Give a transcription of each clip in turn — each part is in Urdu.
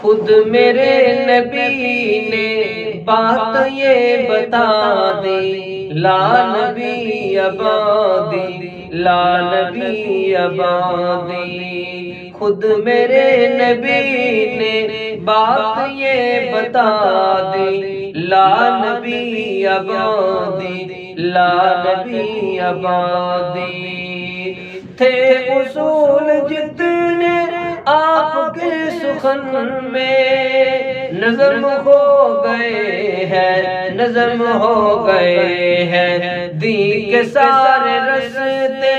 خود میرے نبی نے بات یہ بتا دی، لا نبی آبادی، لا نبی آبادی۔ خود میرے نبی نے بات یہ بتا دی، لا نبی آبادی، لا نبی آبادی۔ تھے اصول جتنے آپ کے سخن میں، نظم ہو گئے ہیں، نظم ہو گئے ہیں، دین کے سارے رستے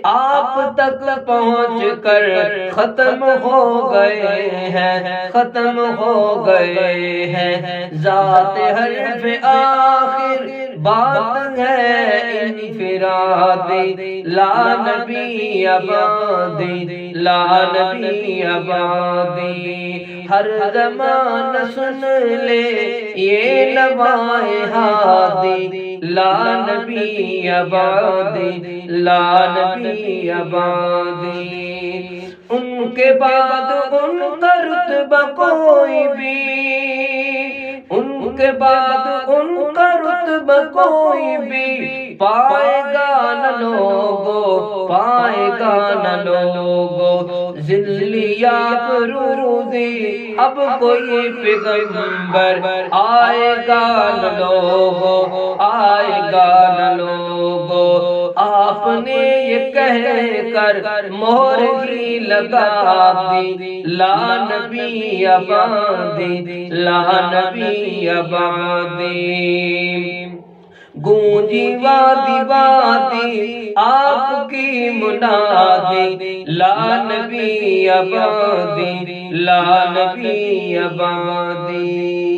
آپ تک پہنچ کر ختم ہو گئے ہیں، ختم ہو گئے ہیں۔ ذات حرف آخر بات ہے انفرادی، لا نبی آبادی، لا نبی آبادی۔ ہر زمان سن لے یہ نوائے ہادی، لا نبی آبادی، لا نبی آبادی۔ ان کے بعد ان کا رتبہ کوئی بھی، ان کے بعد ان کا رتبہ کوئی بھی پائے گا نہ لوگو، پائے گا نہ لوگو۔ ذلیات روزی اب کوئی پیغمبر آئے گا نہ لوگو، آئے گا نہ لوگو۔ آپ نے یہ کہہ کر مہر ہی لگا دی، لا نبی آبادی، لا نبی آبادی۔ گونجی وادی وادی آپ کی منادی، لا نبی آبادی، لا نبی آبادی۔